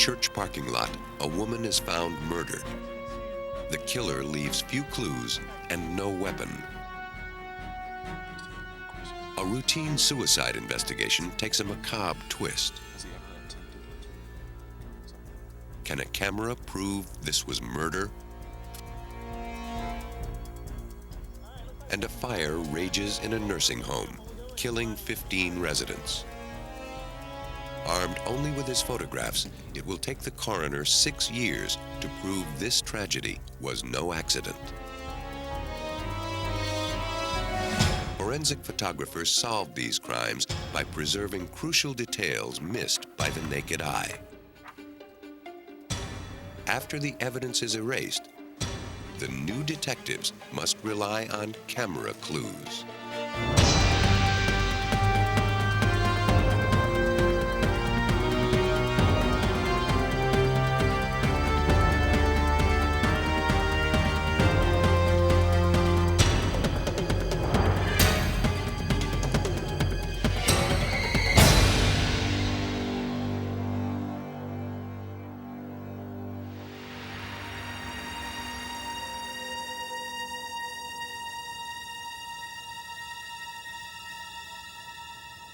church parking lot, a woman is found murdered. The killer leaves few clues and no weapon. A routine suicide investigation takes a macabre twist. Can a camera prove this was murder? And a fire rages in a nursing home, killing 15 residents. Armed only with his photographs, it will take the coroner 6 years to prove this tragedy was no accident. Forensic photographers solved these crimes by preserving crucial details missed by the naked eye. After the evidence is erased, the new detectives must rely on camera clues.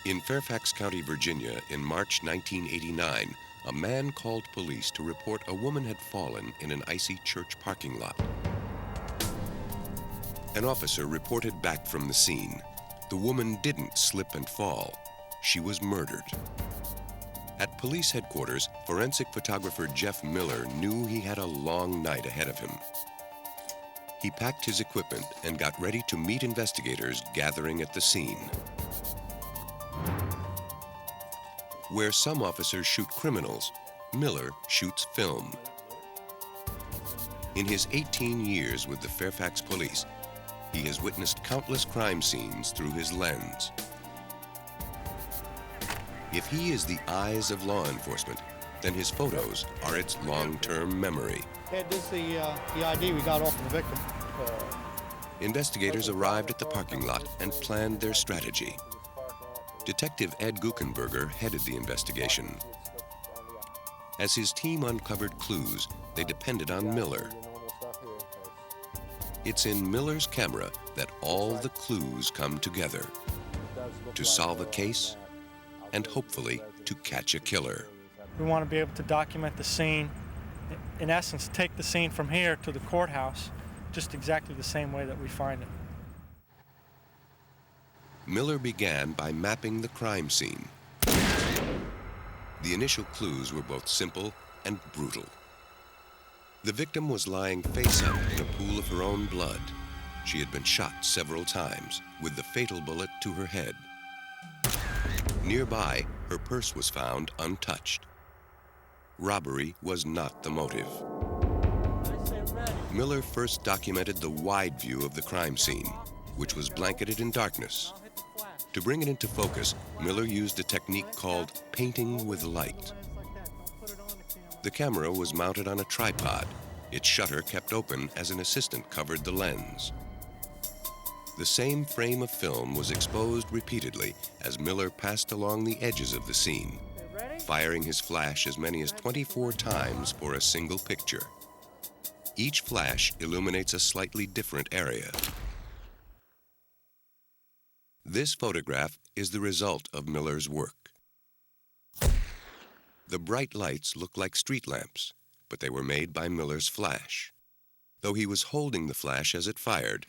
In Fairfax County, Virginia, in March 1989, a man called police to report a woman had fallen in an icy church parking lot. An officer reported back from the scene. The woman didn't slip and fall. She was murdered. At police headquarters, forensic photographer Jeff Miller knew he had a long night ahead of him. He packed his equipment and got ready to meet investigators gathering at the scene. Where some officers shoot criminals, Miller shoots film. In his 18 years with the Fairfax Police, he has witnessed countless crime scenes through his lens. If he is the eyes of law enforcement, then his photos are its long-term memory. Ed, this is the ID we got off the victim. Investigators arrived at the parking lot and planned their strategy. Detective Ed Guckenberger headed the investigation. As his team uncovered clues, they depended on Miller. It's in Miller's camera that all the clues come together to solve a case and hopefully to catch a killer. We want to be able to document the scene, in essence, take the scene from here to the courthouse just exactly the same way that we find it. Miller began by mapping the crime scene. The initial clues were both simple and brutal. The victim was lying face up in a pool of her own blood. She had been shot several times, with the fatal bullet to her head. Nearby, her purse was found untouched. Robbery was not the motive. Miller first documented the wide view of the crime scene, which was blanketed in darkness. To bring it into focus, Miller used a technique called painting with light. The camera was mounted on a tripod. Its shutter kept open as an assistant covered the lens. The same frame of film was exposed repeatedly as Miller passed along the edges of the scene, firing his flash as many as 24 times for a single picture. Each flash illuminates a slightly different area. This photograph is the result of Miller's work. The bright lights look like street lamps, but they were made by Miller's flash. Though he was holding the flash as it fired,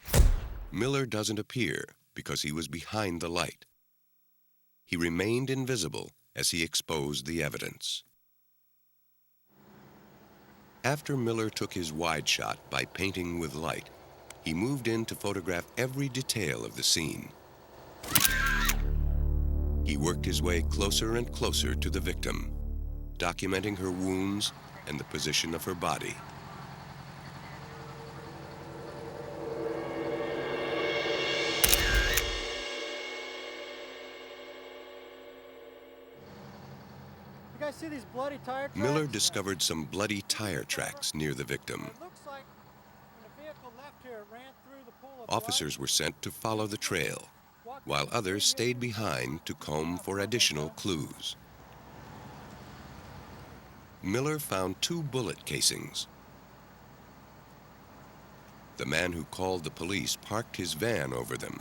Miller doesn't appear because he was behind the light. He remained invisible as he exposed the evidence. After Miller took his wide shot by painting with light, he moved in to photograph every detail of the scene. He worked his way closer and closer to the victim, documenting her wounds and the position of her body. You guys see these bloody tire tracks? Miller discovered some bloody tire tracks near the victim. It looks like when the vehicle left here, it ran through the pool of blood. Officers were sent to follow the trail, while others stayed behind to comb for additional clues. Miller found 2 bullet casings. The man who called the police parked his van over them.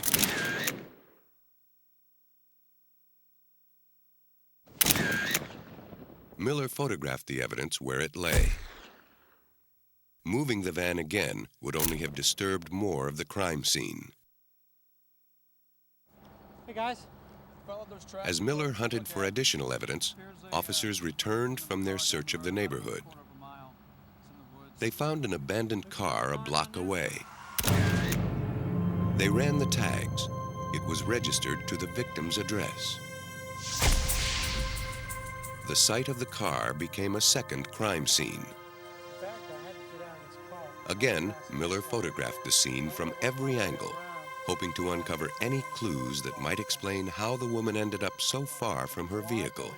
Miller photographed the evidence where it lay. Moving the van again would only have disturbed more of the crime scene. Hey guys. As Miller hunted for additional evidence, officers returned from their search of the neighborhood. They found an abandoned car a block away. They ran the tags. It was registered to the victim's address. The site of the car became a second crime scene. Again, Miller photographed the scene from every angle, hoping to uncover any clues that might explain how the woman ended up so far from her vehicle.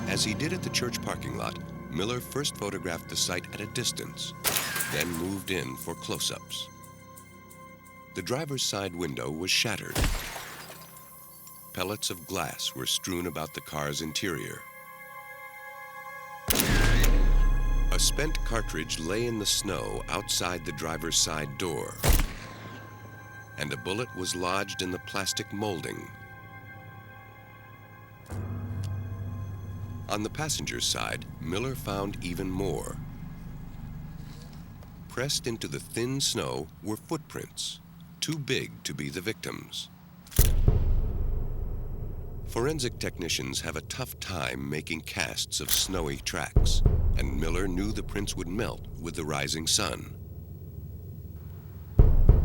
As he did at the church parking lot, Miller first photographed the site at a distance, then moved in for close-ups. The driver's side window was shattered. Pellets of glass were strewn about the car's interior. A spent cartridge lay in the snow outside the driver's side door, and a bullet was lodged in the plastic molding. On the passenger's side, Miller found even more. Pressed into the thin snow were footprints, too big to be the victim's. Forensic technicians have a tough time making casts of snowy tracks, and Miller knew the prints would melt with the rising sun.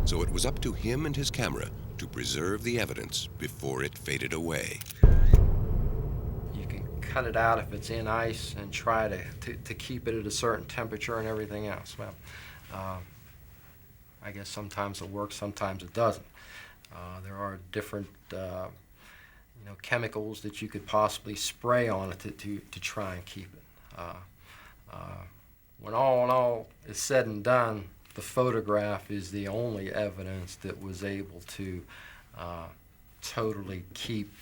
So it was up to him and his camera to preserve the evidence before it faded away. You can cut it out if it's in ice and try to keep it at a certain temperature and everything else. Well, I guess sometimes it works, sometimes it doesn't. There are different chemicals that you could possibly spray on it to try and keep it. When all in all is said and done, the photograph is the only evidence that was able to totally keep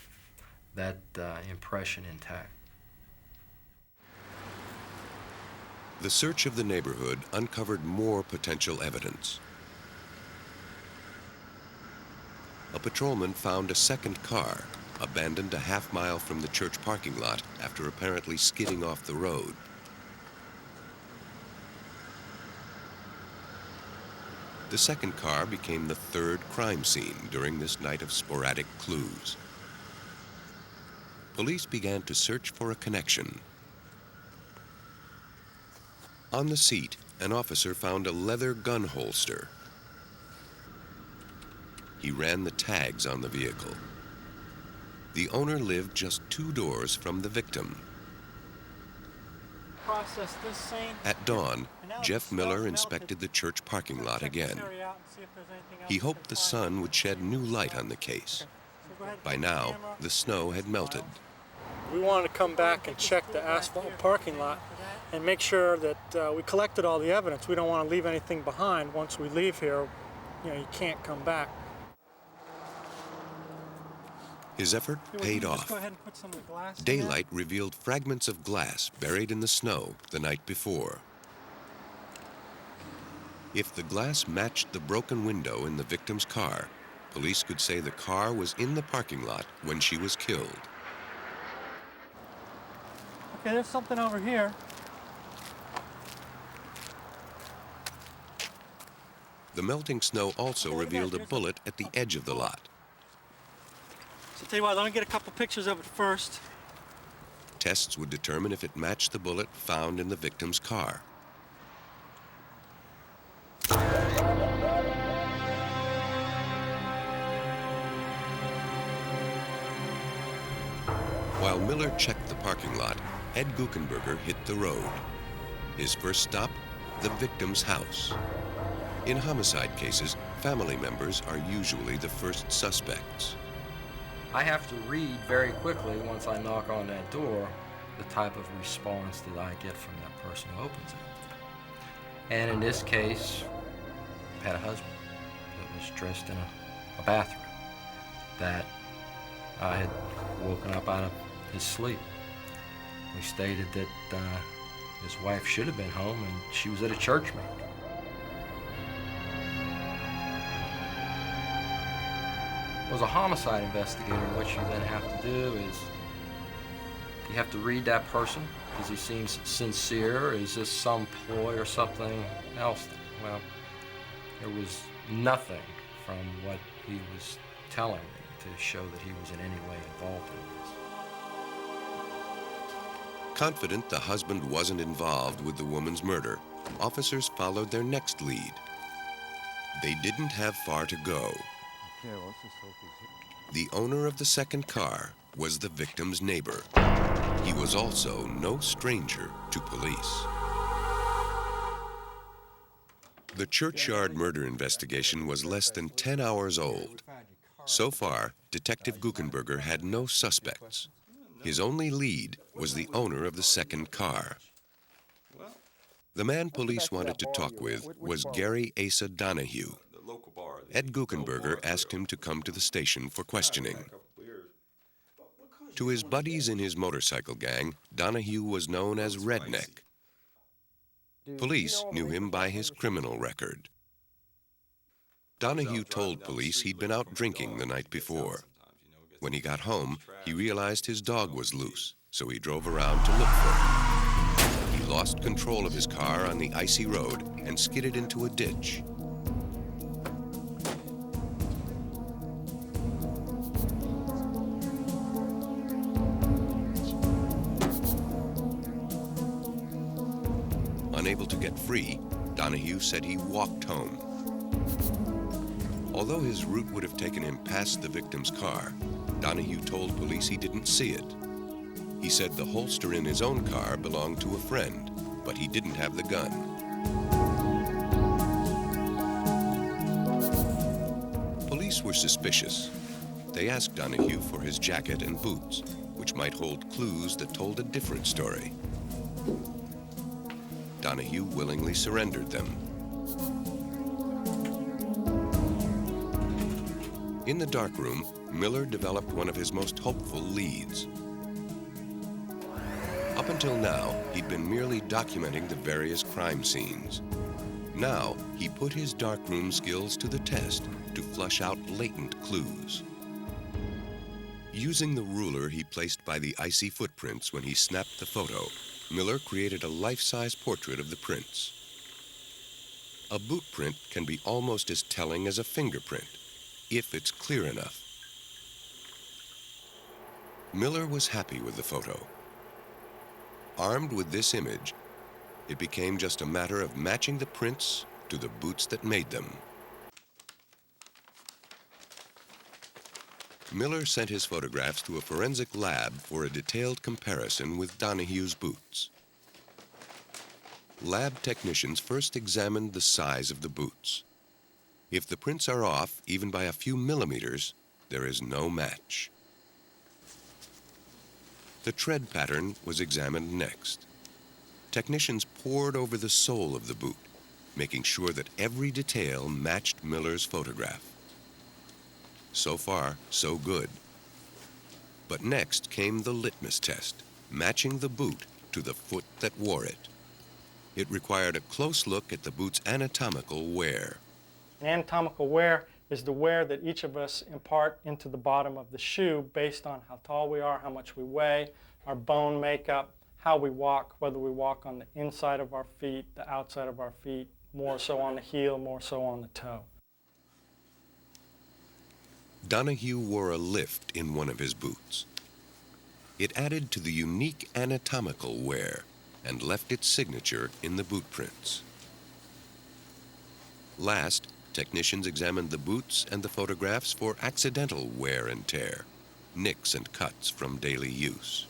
that impression intact. The search of the neighborhood uncovered more potential evidence. A patrolman found a second car, abandoned a half-mile from the church parking lot after apparently skidding off the road. The second car became the third crime scene during this night of sporadic clues. Police began to search for a connection. On the seat, an officer found a leather gun holster. He ran the tags on the vehicle. The owner lived just 2 doors from the victim. Process this scene. At dawn, Jeff Miller inspected the church parking lot again. He hoped the sun would shed new light on the case. By now, the snow had melted. We wanted to come back and check the asphalt parking lot and make sure that we collected all the evidence. We don't want to leave anything behind. Once we leave here, you can't come back. His effort paid off. Daylight revealed fragments of glass buried in the snow the night before. If the glass matched the broken window in the victim's car, police could say the car was in the parking lot when she was killed. Okay, there's something over here. The melting snow also revealed a bullet at the edge of the lot. So tell you what, let me get a couple pictures of it first. Tests would determine if it matched the bullet found in the victim's car. While Miller checked the parking lot, Ed Guckenberger hit the road. His first stop, the victim's house. In homicide cases, family members are usually the first suspects. I have to read very quickly once I knock on that door the type of response that I get from that person who opens it. And in this case, I had a husband that was dressed in a bathroom that I had woken up out of his sleep. He stated that his wife should have been home and she was at a church meeting. As a homicide investigator, what you then have to do is you have to read that person. Does he seem sincere? Is this some ploy or something else? Well, there was nothing from what he was telling me to show that he was in any way involved in this. Confident the husband wasn't involved with the woman's murder, officers followed their next lead. They didn't have far to go. The owner of the second car was the victim's neighbor. He was also no stranger to police. The churchyard murder investigation was less than 10 hours old. So far, Detective Guckenberger had no suspects. His only lead was the owner of the second car. The man police wanted to talk with was Gary Asa Donahue. Ed Guckenberger asked him to come to the station for questioning. To his buddies in his motorcycle gang, Donahue was known as Redneck. Police knew him by his criminal record. Donahue told police he'd been out drinking the night before. When he got home, he realized his dog was loose, so he drove around to look for him. He lost control of his car on the icy road and skidded into a ditch. Unable to get free, Donahue said he walked home. Although his route would have taken him past the victim's car, Donahue told police he didn't see it. He said the holster in his own car belonged to a friend, but he didn't have the gun. Police were suspicious. They asked Donahue for his jacket and boots, which might hold clues that told a different story. Donahue willingly surrendered them. In the darkroom, Miller developed one of his most hopeful leads. Up until now, he'd been merely documenting the various crime scenes. Now, he put his darkroom skills to the test to flush out latent clues. Using the ruler he placed by the icy footprints when he snapped the photo, Miller created a life-size portrait of the prints. A boot print can be almost as telling as a fingerprint, if it's clear enough. Miller was happy with the photo. Armed with this image, it became just a matter of matching the prints to the boots that made them. Miller sent his photographs to a forensic lab for a detailed comparison with Donahue's boots. Lab technicians first examined the size of the boots. If the prints are off, even by a few millimeters, there is no match. The tread pattern was examined next. Technicians pored over the sole of the boot, making sure that every detail matched Miller's photograph. So far, so good. But next came the litmus test, matching the boot to the foot that wore it. It required a close look at the boot's anatomical wear. Anatomical wear is the wear that each of us impart into the bottom of the shoe based on how tall we are, how much we weigh, our bone makeup, how we walk, whether we walk on the inside of our feet, the outside of our feet, more so on the heel, more so on the toe. Donahue wore a lift in one of his boots. It added to the unique anatomical wear and left its signature in the boot prints. Last, technicians examined the boots and the photographs for accidental wear and tear, nicks and cuts from daily use.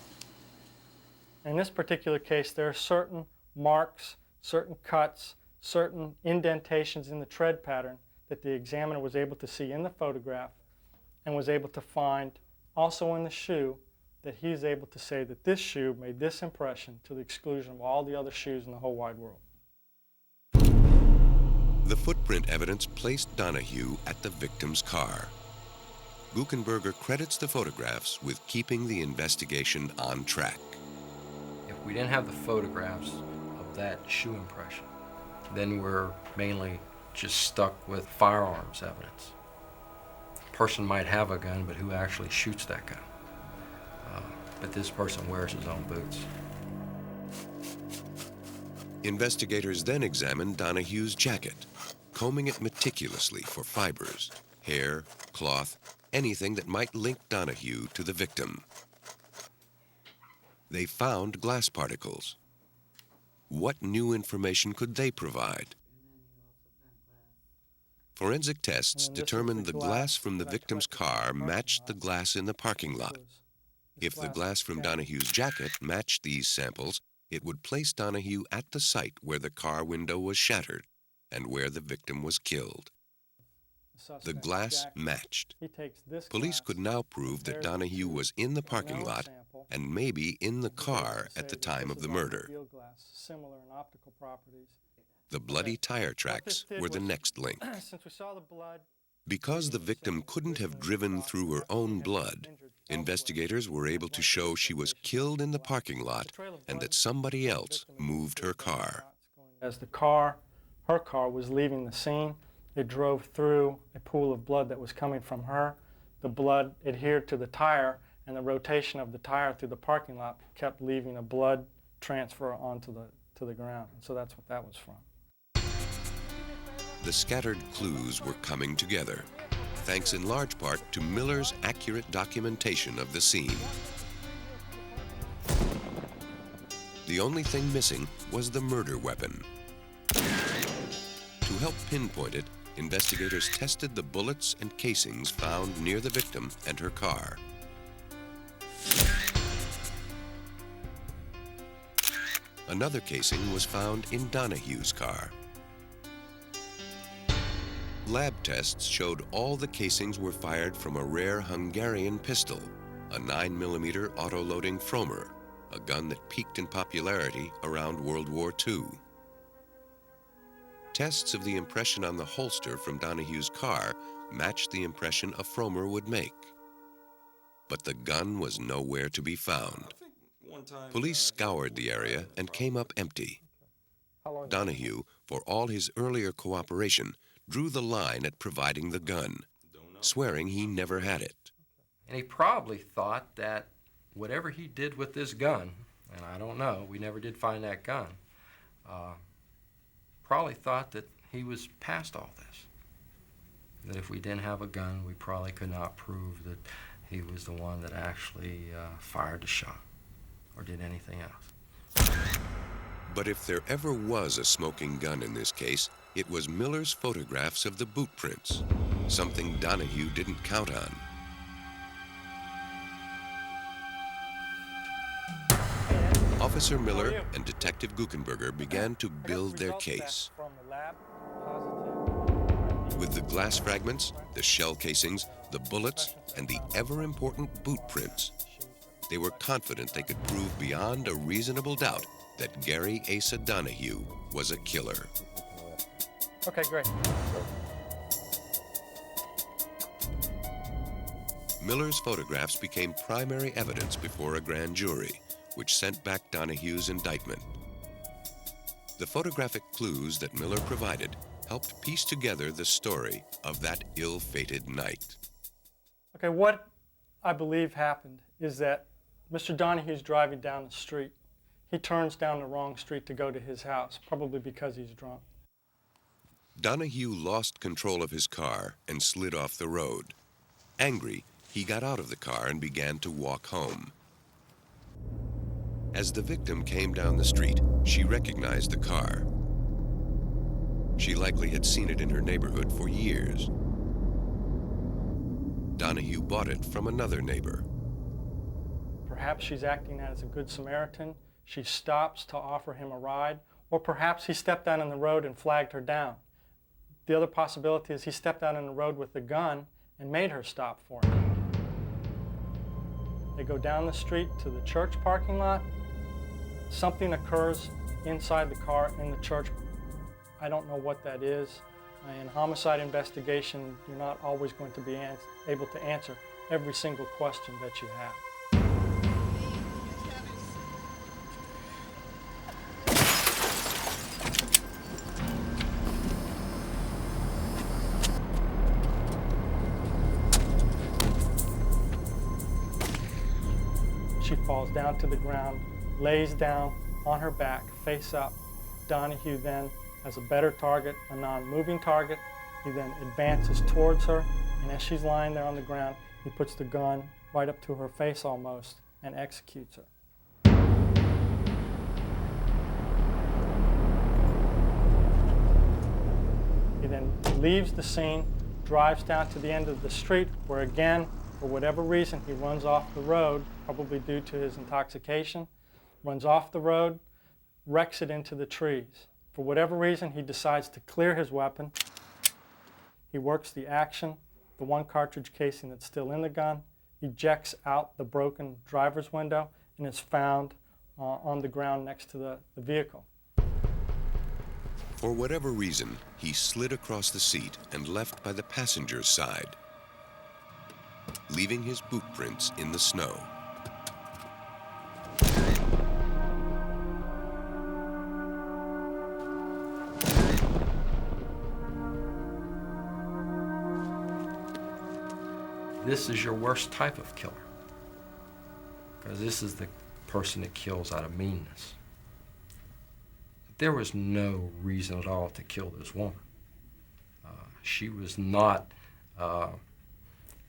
In this particular case, there are certain marks, certain cuts, certain indentations in the tread pattern that the examiner was able to see in the photograph and was able to find also in the shoe, that he's able to say that this shoe made this impression to the exclusion of all the other shoes in the whole wide world. The footprint evidence placed Donahue at the victim's car. Guckenberger credits the photographs with keeping the investigation on track. We didn't have the photographs of that shoe impression. Then we're mainly just stuck with firearms evidence. A person might have a gun, but who actually shoots that gun? But this person wears his own boots. Investigators then examined Donahue's jacket, combing it meticulously for fibers, hair, cloth, anything that might link Donahue to the victim. They found glass particles. What new information could they provide? Forensic tests determined the glass from the victim's car matched the glass in the parking lot. If the glass from Donahue's jacket matched these samples, it would place Donahue at the site where the car window was shattered and where the victim was killed. The glass matched. Police could now prove that Donahue was in the parking lot and maybe in the car at the time of the murder. The bloody tire tracks were the next link. Because the victim couldn't have driven through her own blood, investigators were able to show she was killed in the parking lot and that somebody else moved her car. As her car was leaving the scene, it drove through a pool of blood that was coming from her. The blood adhered to the tire, and the rotation of the tire through the parking lot kept leaving a blood transfer onto the ground. And so that's what that was from. The scattered clues were coming together, thanks in large part to Miller's accurate documentation of the scene. The only thing missing was the murder weapon. To help pinpoint it, investigators tested the bullets and casings found near the victim and her car. Another casing was found in Donahue's car. Lab tests showed all the casings were fired from a rare Hungarian pistol, a 9mm auto-loading Fromer, a gun that peaked in popularity around World War II. Tests of the impression on the holster from Donahue's car matched the impression a Fromer would make. But the gun was nowhere to be found. Police scoured the area and came up empty. Donahue, for all his earlier cooperation, drew the line at providing the gun, swearing he never had it. And he probably thought that whatever he did with this gun, and I don't know, we never did find that gun, probably thought that he was past all this. That if we didn't have a gun, we probably could not prove that he was the one that actually fired the shot or did anything else. But if there ever was a smoking gun in this case, it was Miller's photographs of the boot prints, something Donahue didn't count on. Officer Miller and Detective Guckenberger began to build their case. With the glass fragments, the shell casings, the bullets, and the ever-important boot prints, they were confident they could prove beyond a reasonable doubt that Gary Asa Donahue was a killer. Okay, great. Miller's photographs became primary evidence before a grand jury, which sent back Donahue's indictment. The photographic clues that Miller provided helped piece together the story of that ill-fated night. Okay, what I believe happened is that Mr. Donahue's driving down the street. He turns down the wrong street to go to his house, probably because he's drunk. Donahue lost control of his car and slid off the road. Angry, he got out of the car and began to walk home. As the victim came down the street, she recognized the car. She likely had seen it in her neighborhood for years. Donahue bought it from another neighbor. Perhaps she's acting as a good Samaritan. She stops to offer him a ride, or perhaps he stepped out on the road and flagged her down. The other possibility is he stepped out on the road with the gun and made her stop for him. They go down the street to the church parking lot. Something occurs inside the car in the church. I don't know what that is. In homicide investigation, you're not always going to be able to answer every single question that you have. She falls down to the ground, lays down on her back, face up. Donahue then has a better target, a non-moving target. He then advances towards her, and as she's lying there on the ground, he puts the gun right up to her face almost and executes her. He then leaves the scene, drives down to the end of the street, where again, for whatever reason, he runs off the road, probably due to his intoxication, runs off the road, wrecks it into the trees. For whatever reason, he decides to clear his weapon. He works the action, the one cartridge casing that's still in the gun, ejects out the broken driver's window, and is found on the ground next to the vehicle. For whatever reason, he slid across the seat and left by the passenger's side, leaving his boot prints in the snow. This is your worst type of killer, because this is the person that kills out of meanness. There was no reason at all to kill this woman. She was not,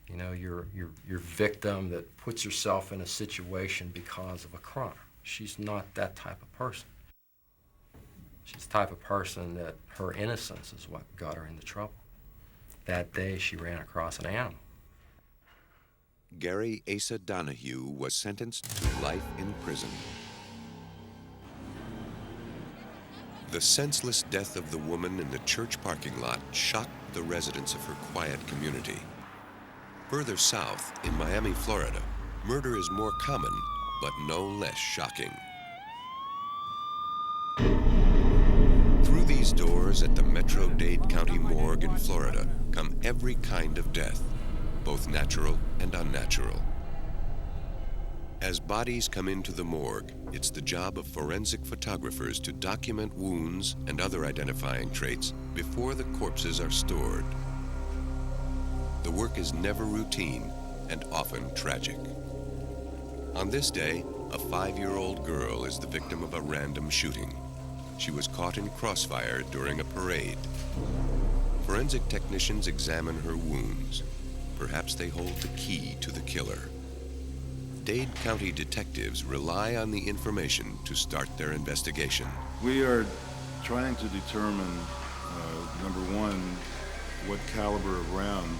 your victim that puts herself in a situation because of a crime. She's not that type of person. She's the type of person that her innocence is what got her into trouble. That day, she ran across an animal. Gary Asa Donahue was sentenced to life in prison. The senseless death of the woman in the church parking lot shocked the residents of her quiet community. Further south, in Miami, Florida, murder is more common, but no less shocking. Through these doors at the Metro-Dade County Morgue in Florida come every kind of death, both natural and unnatural. As bodies come into the morgue, it's the job of forensic photographers to document wounds and other identifying traits before the corpses are stored. The work is never routine and often tragic. On this day, a 5-year-old girl is the victim of a random shooting. She was caught in crossfire during a parade. Forensic technicians examine her wounds. Perhaps they hold the key to the killer. Dade County detectives rely on the information to start their investigation. We are trying to determine, number one, what caliber of round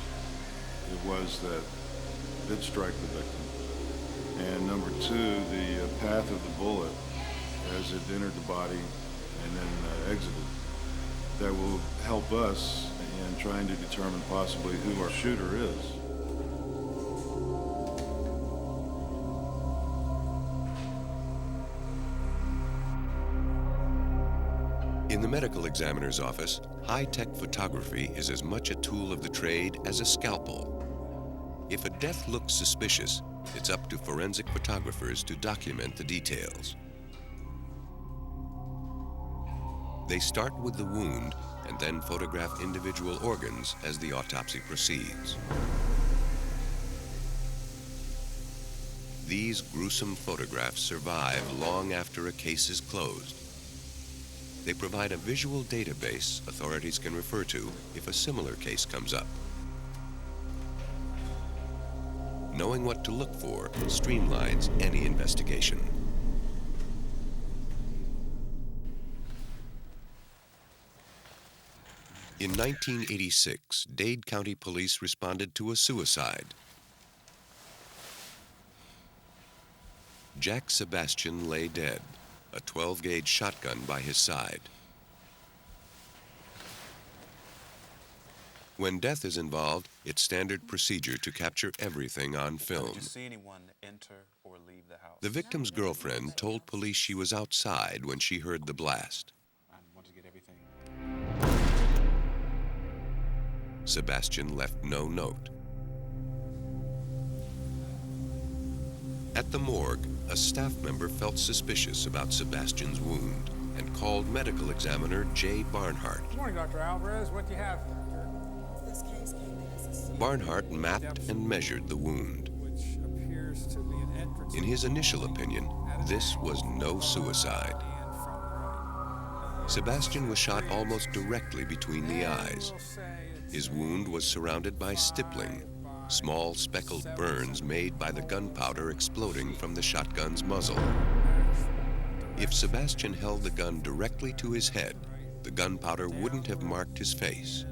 it was that did strike the victim. And number two, the path of the bullet as it entered the body and then exited. That will help us in trying to determine possibly who our shooter is. In the medical examiner's office, high-tech photography is as much a tool of the trade as a scalpel. If a death looks suspicious, it's up to forensic photographers to document the details. They start with the wound and then photograph individual organs as the autopsy proceeds. These gruesome photographs survive long after a case is closed. They provide a visual database authorities can refer to if a similar case comes up. Knowing what to look for streamlines any investigation. In 1986, Dade County Police responded to a suicide. Jack Sebastian lay dead, a 12-gauge shotgun by his side. When death is involved, it's standard procedure to capture everything on film. Did you see anyone enter or leave the house? The victim's girlfriend told police she was outside when she heard the blast. I wanted to get everything. Sebastian left no note. At the morgue, a staff member felt suspicious about Sebastian's wound and called medical examiner Jay Barnhart. Good morning, Dr. Alvarez. What do you have? Barnhart mapped and measured the wound. Which appears appears to be an entrance. In his initial opinion, this was no suicide. Sebastian was shot almost directly between the eyes. His wound was surrounded by stippling, small speckled burns made by the gunpowder exploding from the shotgun's muzzle. If Sebastian held the gun directly to his head, the gunpowder wouldn't have marked his face.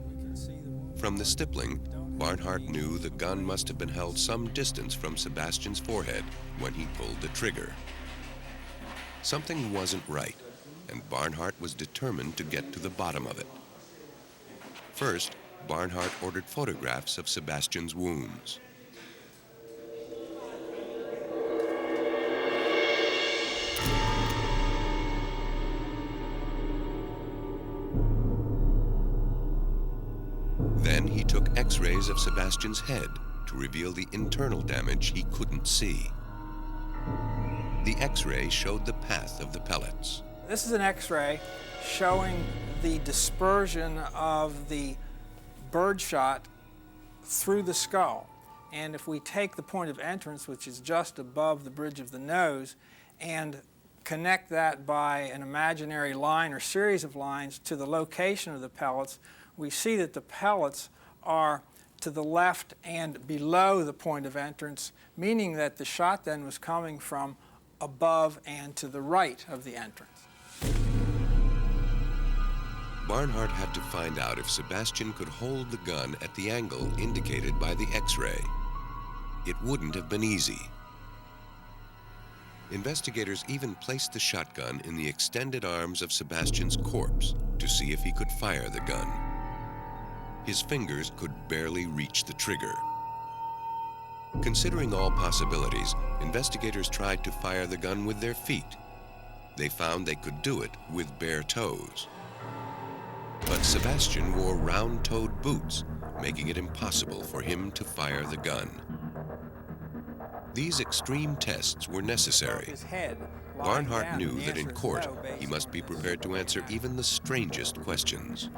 From the stippling, Barnhart knew the gun must have been held some distance from Sebastian's forehead when he pulled the trigger. Something wasn't right, and Barnhart was determined to get to the bottom of it. First, Barnhart ordered photographs of Sebastian's wounds. Then he took X-rays of Sebastian's head to reveal the internal damage he couldn't see. The X-ray showed the path of the pellets. This is an X-ray showing the dispersion of the birdshot through the skull. And if we take the point of entrance, which is just above the bridge of the nose, and connect that by an imaginary line or series of lines to the location of the pellets, we see that the pellets are to the left and below the point of entrance, meaning that the shot then was coming from above and to the right of the entrance. Barnhart had to find out if Sebastian could hold the gun at the angle indicated by the X-ray. It wouldn't have been easy. Investigators even placed the shotgun in the extended arms of Sebastian's corpse to see if he could fire the gun. His fingers could barely reach the trigger. Considering all possibilities, investigators tried to fire the gun with their feet. They found they could do it with bare toes. But Sebastian wore round-toed boots, making it impossible for him to fire the gun. These extreme tests were necessary. Barnhart knew that in court, he must be prepared to answer even the strangest questions.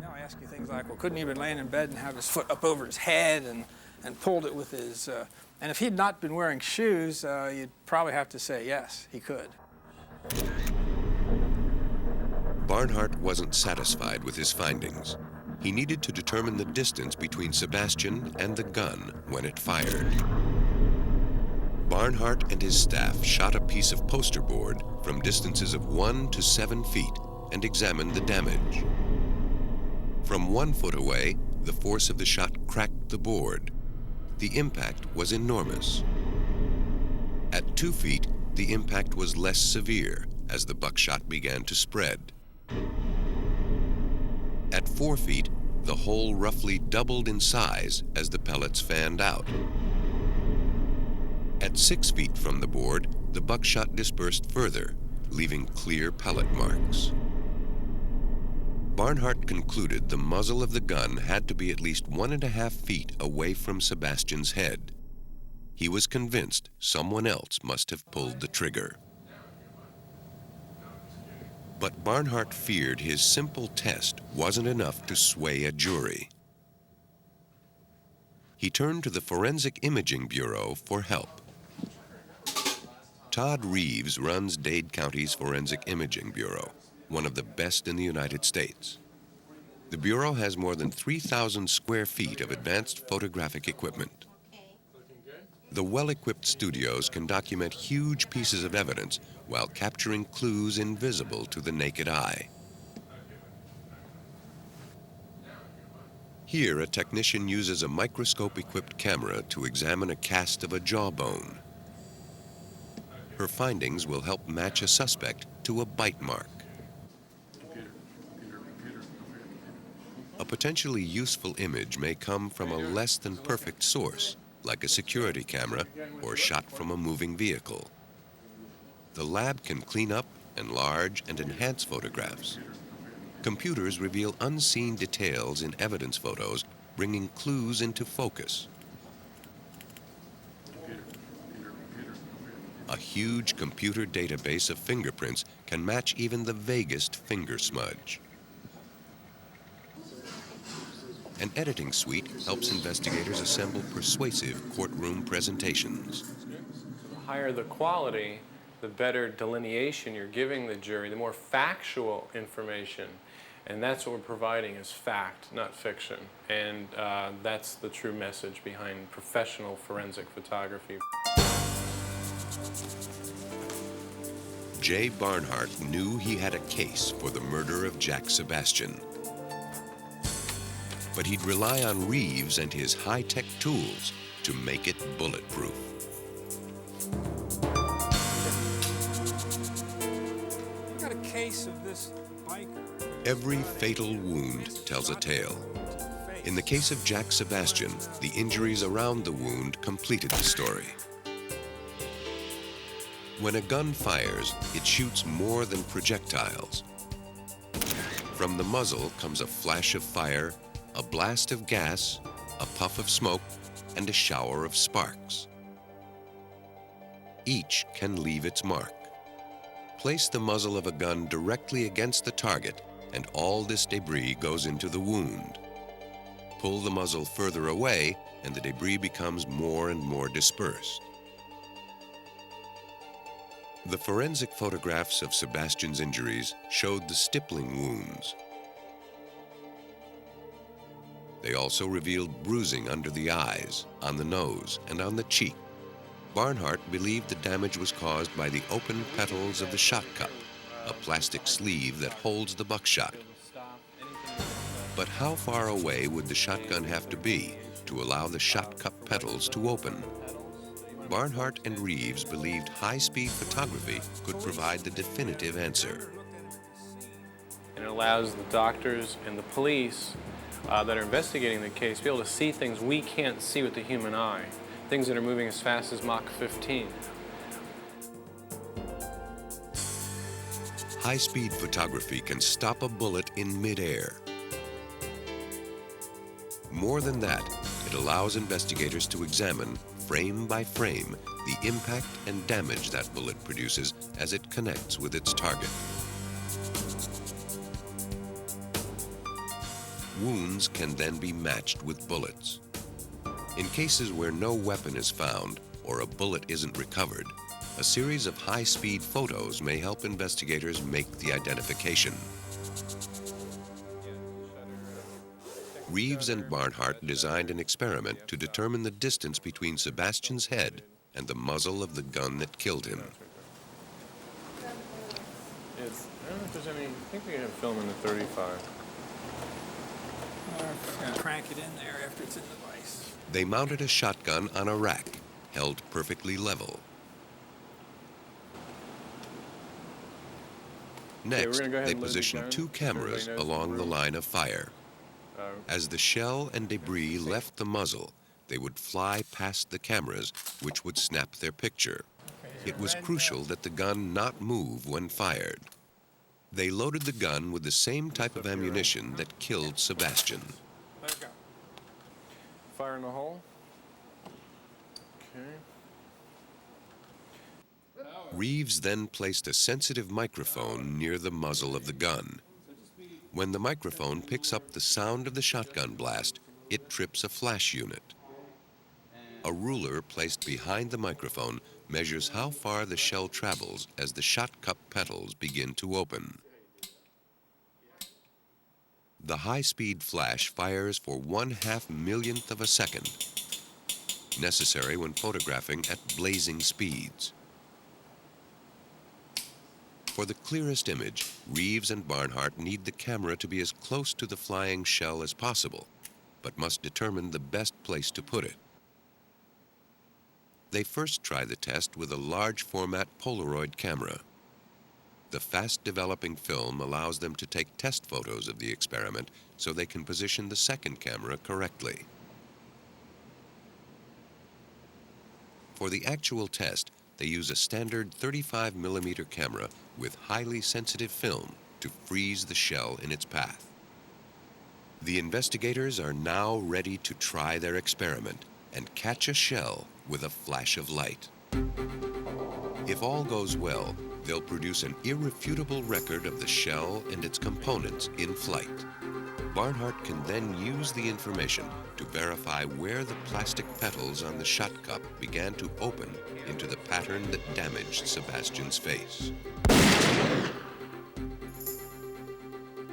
They'll ask you things like, well, couldn't he have been laying in bed and have his foot up over his head and pulled it with his... and if he'd not been wearing shoes, you'd probably have to say, yes, he could. Barnhart wasn't satisfied with his findings. He needed to determine the distance between Sebastian and the gun when it fired. Barnhart and his staff shot a piece of poster board from distances of 1 to 7 feet and examined the damage. From 1 foot away, the force of the shot cracked the board. The impact was enormous. At 2 feet, the impact was less severe as the buckshot began to spread. At 4 feet, the hole roughly doubled in size as the pellets fanned out. At 6 feet from the board, the buckshot dispersed further, leaving clear pellet marks. Barnhart concluded the muzzle of the gun had to be at least 1.5 feet away from Sebastian's head. He was convinced someone else must have pulled the trigger. But Barnhart feared his simple test wasn't enough to sway a jury. He turned to the Forensic Imaging Bureau for help. Todd Reeves runs Dade County's Forensic Imaging Bureau, one of the best in the United States. The Bureau has more than 3,000 square feet of advanced photographic equipment. The well-equipped studios can document huge pieces of evidence while capturing clues invisible to the naked eye. Here, a technician uses a microscope-equipped camera to examine a cast of a jawbone. Her findings will help match a suspect to a bite mark. A potentially useful image may come from a less than perfect source, like a security camera or shot from a moving vehicle. The lab can clean up, enlarge, and enhance photographs. Computers reveal unseen details in evidence photos, bringing clues into focus. A huge computer database of fingerprints can match even the vaguest finger smudge. An editing suite helps investigators assemble persuasive courtroom presentations. The higher the quality, the better delineation you're giving the jury, the more factual information. And that's what we're providing is fact, not fiction. And that's the true message behind professional forensic photography. Jay Barnhart knew he had a case for the murder of Jack Sebastian. But he'd rely on Reeves and his high-tech tools to make it bulletproof. You've got a case of this biker. Every fatal wound tells a tale. In the case of Jack Sebastian, the injuries around the wound completed the story. When a gun fires, it shoots more than projectiles. From the muzzle comes a flash of fire, a blast of gas, a puff of smoke, and a shower of sparks. Each can leave its mark. Place the muzzle of a gun directly against the target, and all this debris goes into the wound. Pull the muzzle further away, and the debris becomes more and more dispersed. The forensic photographs of Sebastian's injuries showed the stippling wounds. They also revealed bruising under the eyes, on the nose, and on the cheek. Barnhart believed the damage was caused by the open petals of the shot cup, a plastic sleeve that holds the buckshot. But how far away would the shotgun have to be to allow the shot cup petals to open? Barnhart and Reeves believed high-speed photography could provide the definitive answer. And it allows the doctors and the police that are investigating the case to be able to see things we can't see with the human eye, things that are moving as fast as Mach 15. High-speed photography can stop a bullet in midair. More than that, it allows investigators to examine, frame by frame, the impact and damage that bullet produces as it connects with its target. Wounds can then be matched with bullets. In cases where no weapon is found or a bullet isn't recovered, a series of high-speed photos may help investigators make the identification. Reeves and Barnhart designed an experiment to determine the distance between Sebastian's head and the muzzle of the gun that killed him. I don't know if there's any, I think we have film in the 35. Crank it in there after it's in the vise. They mounted a shotgun on a rack, held perfectly level. Next, they positioned two cameras along the line of fire. As the shell and debris left the muzzle, they would fly past the cameras, which would snap their picture. It was crucial that the gun not move when fired. They loaded the gun with the same type of ammunition that killed Sebastian. Let it go. Fire in the hole. Okay. Reeves then placed a sensitive microphone near the muzzle of the gun. When the microphone picks up the sound of the shotgun blast, it trips a flash unit. A ruler placed behind the microphone measures how far the shell travels as the shot cup petals begin to open. The high-speed flash fires for 1/2 millionth of a second, necessary when photographing at blazing speeds. For the clearest image, Reeves and Barnhart need the camera to be as close to the flying shell as possible, but must determine the best place to put it. They first try the test with a large format Polaroid camera. The fast-developing film allows them to take test photos of the experiment so they can position the second camera correctly. For the actual test, they use a standard 35mm camera with highly sensitive film to freeze the shell in its path. The investigators are now ready to try their experiment and catch a shell with a flash of light. If all goes well, they'll produce an irrefutable record of the shell and its components in flight. Barnhart can then use the information to verify where the plastic petals on the shot cup began to open into the pattern that damaged Sebastian's face.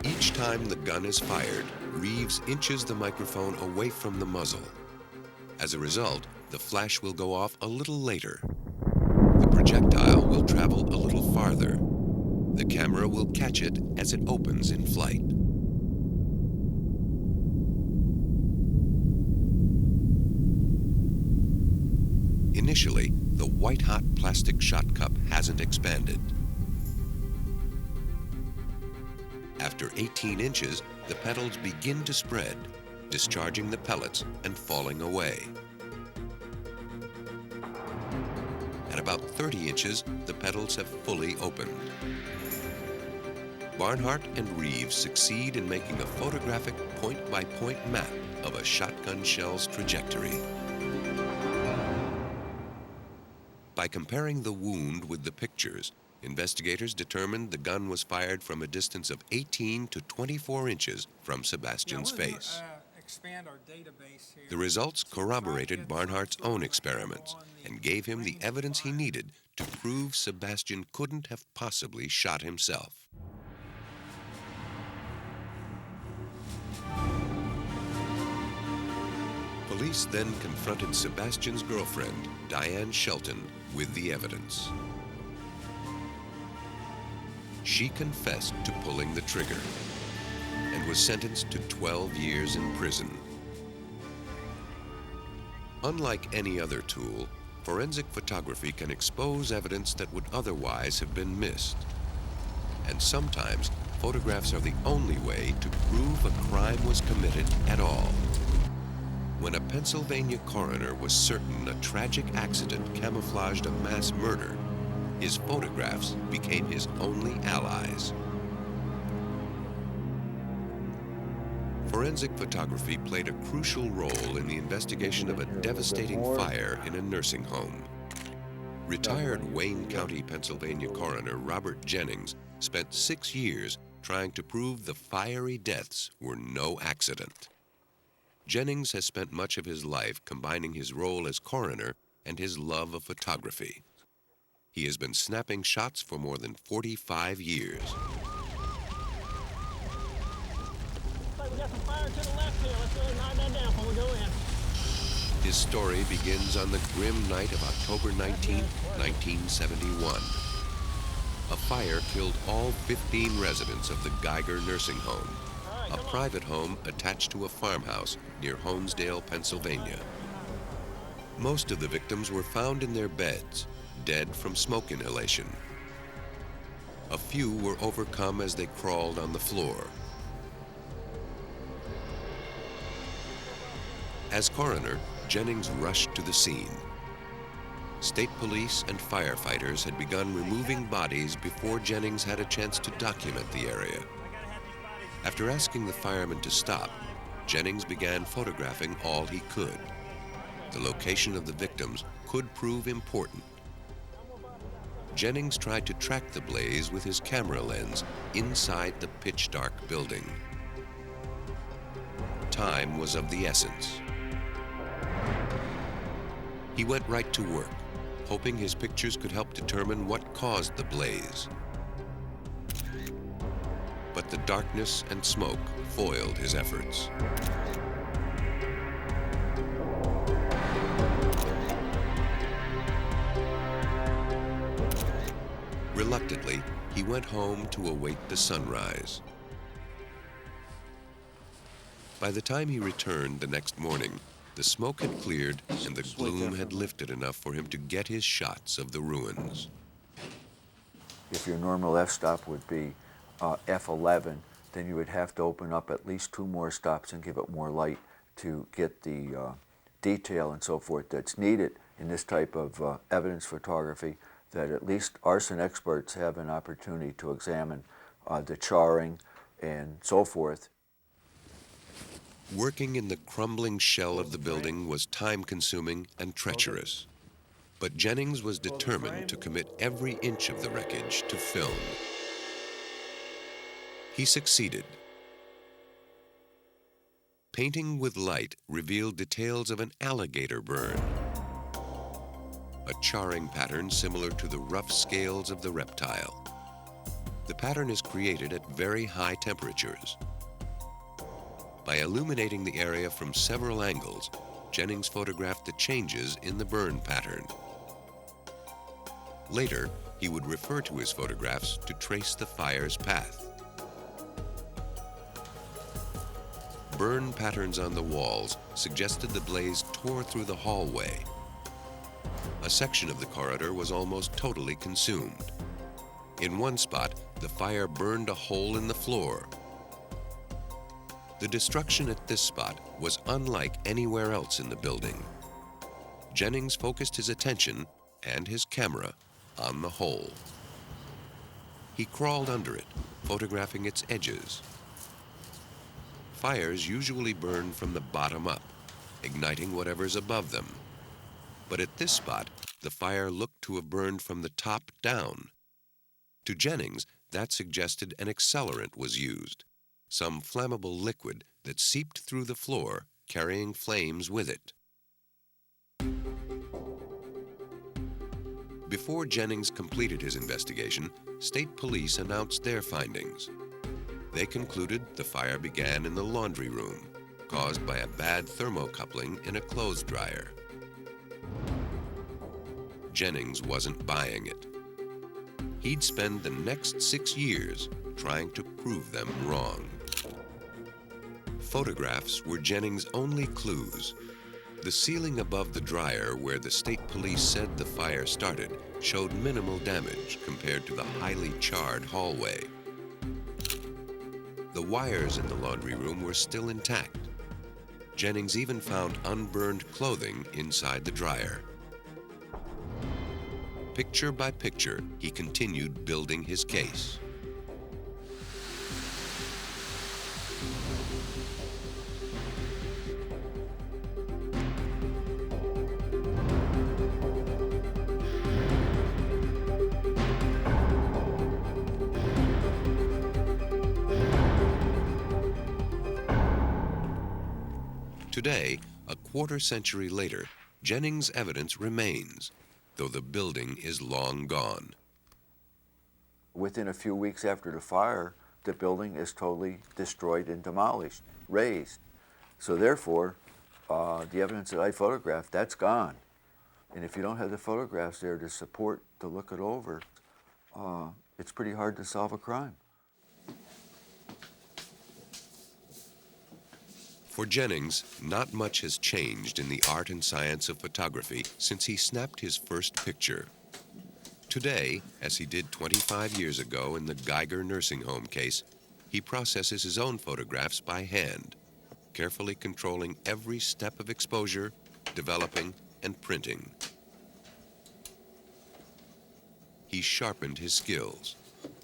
Each time the gun is fired, Reeves inches the microphone away from the muzzle. As a result, the flash will go off a little later. The projectile will travel a little farther. The camera will catch it as it opens in flight. Initially, the white-hot plastic shot cup hasn't expanded. After 18 inches, the petals begin to spread, discharging the pellets and falling away. At about 30 inches, the petals have fully opened. Barnhart and Reeves succeed in making a photographic point-by-point map of a shotgun shell's trajectory. By comparing the wound with the pictures, investigators determined the gun was fired from a distance of 18 to 24 inches from Sebastian's face. Expand our database here. The results corroborated Barnhart's own experiments and gave him the evidence he needed to prove Sebastian couldn't have possibly shot himself. Police then confronted Sebastian's girlfriend, Diane Shelton, with the evidence. She confessed to pulling the trigger and was sentenced to 12 years in prison. Unlike any other tool, forensic photography can expose evidence that would otherwise have been missed. And sometimes, photographs are the only way to prove a crime was committed at all. When a Pennsylvania coroner was certain a tragic accident camouflaged a mass murder, his photographs became his only allies. Forensic photography played a crucial role in the investigation of a devastating fire in a nursing home. Retired Wayne County, Pennsylvania coroner Robert Jennings spent 6 years trying to prove the fiery deaths were no accident. Jennings has spent much of his life combining his role as coroner and his love of photography. He has been snapping shots for more than 45 years. We got some fire to the left here. Let's go knock that down before we go in. His story begins on the grim night of October 19, 1971. A fire killed all 15 residents of the Geiger nursing home, a private home attached to a farmhouse near Honesdale, Pennsylvania. Most of the victims were found in their beds, dead from smoke inhalation. A few were overcome as they crawled on the floor. As coroner, Jennings rushed to the scene. State police and firefighters had begun removing bodies before Jennings had a chance to document the area. After asking the firemen to stop, Jennings began photographing all he could. The location of the victims could prove important. Jennings tried to track the blaze with his camera lens inside the pitch-dark building. Time was of the essence. He went right to work, hoping his pictures could help determine what caused the blaze. But the darkness and smoke foiled his efforts. Reluctantly, he went home to await the sunrise. By the time he returned the next morning, the smoke had cleared and the gloom had lifted enough for him to get his shots of the ruins. If your normal f-stop would be f11, then you would have to open up at least 2 more stops and give it more light to get the detail and so forth that's needed in this type of evidence photography, that at least arson experts have an opportunity to examine the charring and so forth. Working in the crumbling shell of the building was time-consuming and treacherous. But Jennings was determined to commit every inch of the wreckage to film. He succeeded. Painting with light revealed details of an alligator burn, a charring pattern similar to the rough scales of the reptile. The pattern is created at very high temperatures. By illuminating the area from several angles, Jennings photographed the changes in the burn pattern. Later, he would refer to his photographs to trace the fire's path. Burn patterns on the walls suggested the blaze tore through the hallway. A section of the corridor was almost totally consumed. In one spot, the fire burned a hole in the floor. The destruction at this spot was unlike anywhere else in the building. Jennings focused his attention and his camera on the hole. He crawled under it, photographing its edges. Fires usually burn from the bottom up, igniting whatever's above them. But at this spot, the fire looked to have burned from the top down. To Jennings, that suggested an accelerant was used, some flammable liquid that seeped through the floor, carrying flames with it. Before Jennings completed his investigation, state police announced their findings. They concluded the fire began in the laundry room, caused by a bad thermocoupling in a clothes dryer. Jennings wasn't buying it. He'd spend the next 6 years trying to prove them wrong. Photographs were Jennings' only clues. The ceiling above the dryer where the state police said the fire started showed minimal damage compared to the highly charred hallway. The wires in the laundry room were still intact. Jennings even found unburned clothing inside the dryer. Picture by picture, he continued building his case. Today, a quarter century later, Jennings' evidence remains, though the building is long gone. Within a few weeks after the fire, the building is totally destroyed and demolished, razed. So therefore, the evidence that I photographed, that's gone. And if you don't have the photographs there to support, to look it over, it's pretty hard to solve a crime. For Jennings, not much has changed in the art and science of photography since he snapped his first picture. Today, as he did 25 years ago in the Geiger nursing home case, he processes his own photographs by hand, carefully controlling every step of exposure, developing, and printing. He sharpened his skills,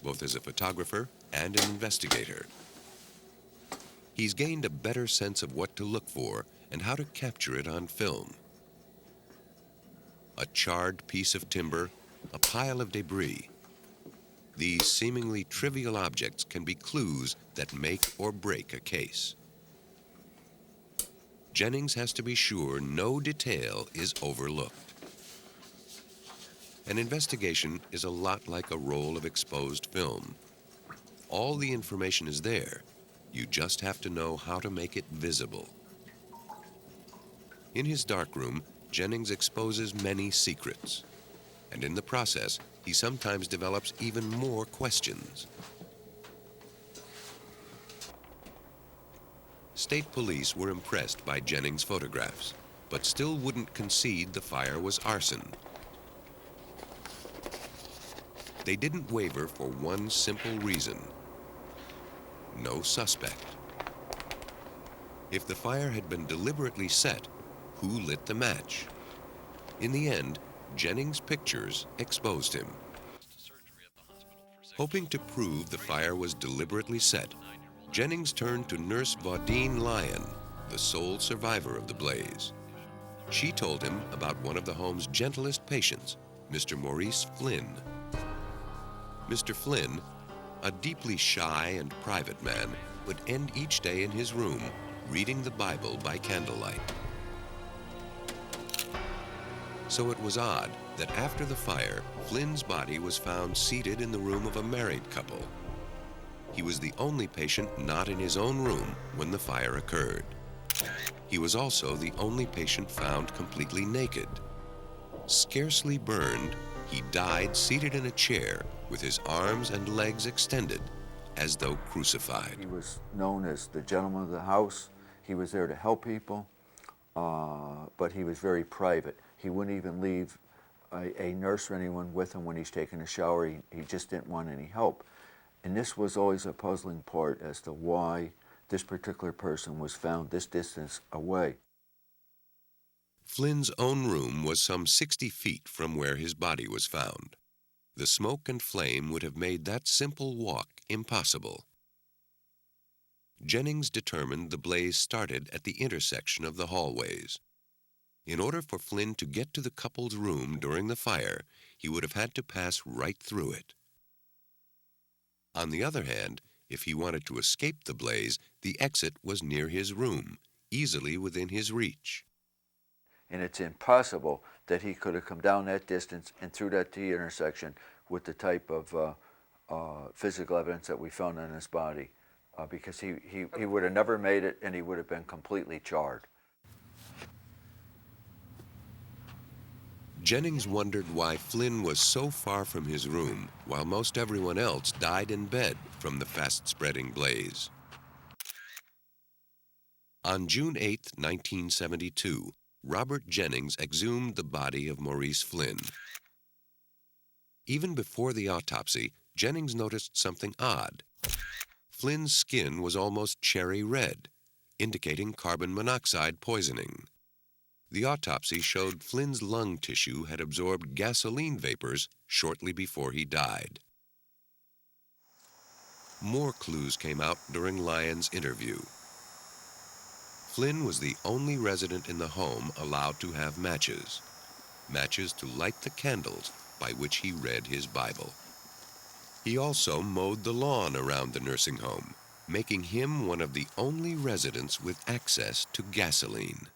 both as a photographer and an investigator. He's gained a better sense of what to look for and how to capture it on film. A charred piece of timber, a pile of debris. These seemingly trivial objects can be clues that make or break a case. Jennings has to be sure no detail is overlooked. An investigation is a lot like a roll of exposed film. All the information is there. You just have to know how to make it visible. In his darkroom, Jennings exposes many secrets. And in the process, he sometimes develops even more questions. State police were impressed by Jennings' photographs, but still wouldn't concede the fire was arson. They didn't waver for one simple reason: no suspect. If the fire had been deliberately set, who lit the match? In the end, Jennings' pictures exposed him. Hoping to prove the fire was deliberately set, Jennings turned to Nurse Vaudine Lyon, the sole survivor of the blaze. She told him about one of the home's gentlest patients, Mr. Maurice Flynn. Mr. Flynn, a deeply shy and private man, would end each day in his room, reading the Bible by candlelight. So it was odd that after the fire, Flynn's body was found seated in the room of a married couple. He was the only patient not in his own room when the fire occurred. He was also the only patient found completely naked. Scarcely burned, he died seated in a chair with his arms and legs extended, as though crucified. He was known as the gentleman of the house. He was there to help people, but he was very private. He wouldn't even leave a nurse or anyone with him when he's taking a shower. He just didn't want any help. And this was always a puzzling part as to why this particular person was found this distance away. Flynn's own room was some 60 feet from where his body was found. The smoke and flame would have made that simple walk impossible. Jennings determined the blaze started at the intersection of the hallways. In order for Flynn to get to the couple's room during the fire, he would have had to pass right through it. On the other hand, if he wanted to escape the blaze, the exit was near his room, easily within his reach. And it's impossible that he could have come down that distance and through that T intersection with the type of physical evidence that we found on his body, because he would have never made it, and he would have been completely charred. Jennings wondered why Flynn was so far from his room while most everyone else died in bed from the fast-spreading blaze. On June 8, 1972, Robert Jennings exhumed the body of Maurice Flynn. Even before the autopsy, Jennings noticed something odd. Flynn's skin was almost cherry red, indicating carbon monoxide poisoning. The autopsy showed Flynn's lung tissue had absorbed gasoline vapors shortly before he died. More clues came out during Lyon's interview. Flynn was the only resident in the home allowed to have matches to light the candles by which he read his Bible. He also mowed the lawn around the nursing home, making him one of the only residents with access to gasoline.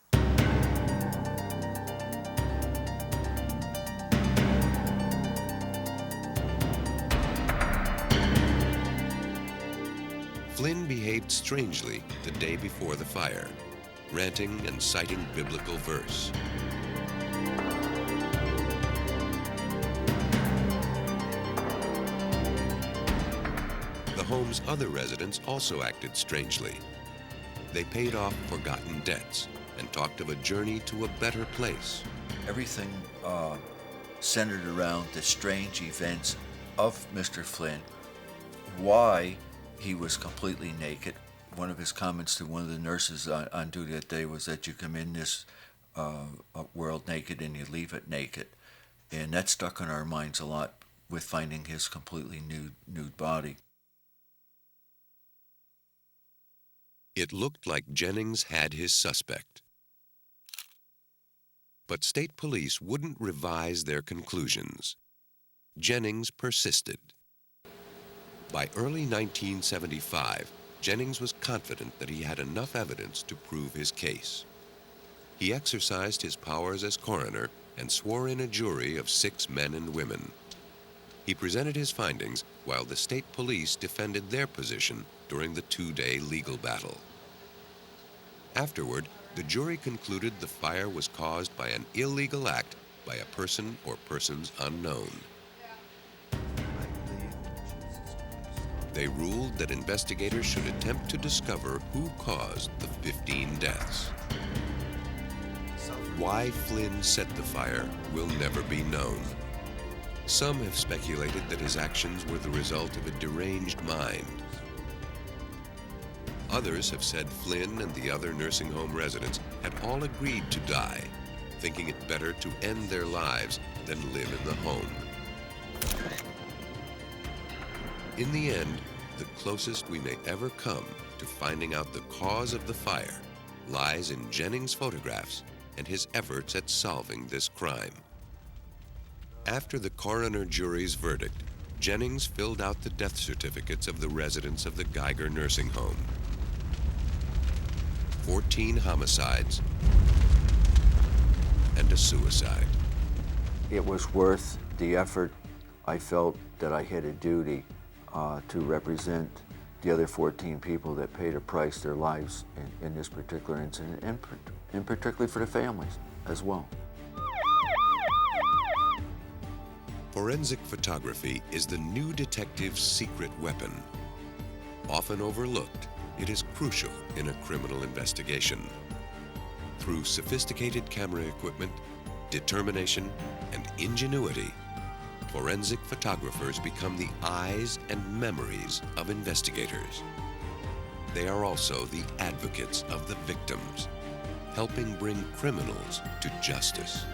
Flynn behaved strangely the day before the fire, ranting and citing biblical verse. The home's other residents also acted strangely. They paid off forgotten debts and talked of a journey to a better place. Everything centered around the strange events of Mr. Flynn, why he was completely naked. One of his comments to one of the nurses on duty that day was that you come in this world naked and you leave it naked. And that stuck in our minds a lot with finding his completely nude body. It looked like Jennings had his suspect. But state police wouldn't revise their conclusions. Jennings persisted. By early 1975, Jennings was confident that he had enough evidence to prove his case. He exercised his powers as coroner and swore in a jury of 6 men and women. He presented his findings while the state police defended their position during the 2-day legal battle. Afterward, the jury concluded the fire was caused by an illegal act by a person or persons unknown. They ruled that investigators should attempt to discover who caused the 15 deaths. Why Flynn set the fire will never be known. Some have speculated that his actions were the result of a deranged mind. Others have said Flynn and the other nursing home residents had all agreed to die, thinking it better to end their lives than live in the home. In the end, the closest we may ever come to finding out the cause of the fire lies in Jennings' photographs and his efforts at solving this crime. After the coroner jury's verdict, Jennings filled out the death certificates of the residents of the Geiger nursing home. 14 homicides and a suicide. It was worth the effort. I felt that I had a duty to represent the other 14 people that paid a price their lives in this particular incident, and particularly for the families as well. Forensic photography is the new detective's secret weapon. Often overlooked, it is crucial in a criminal investigation. Through sophisticated camera equipment, determination, and ingenuity, forensic photographers become the eyes and memories of investigators. They are also the advocates of the victims, helping bring criminals to justice.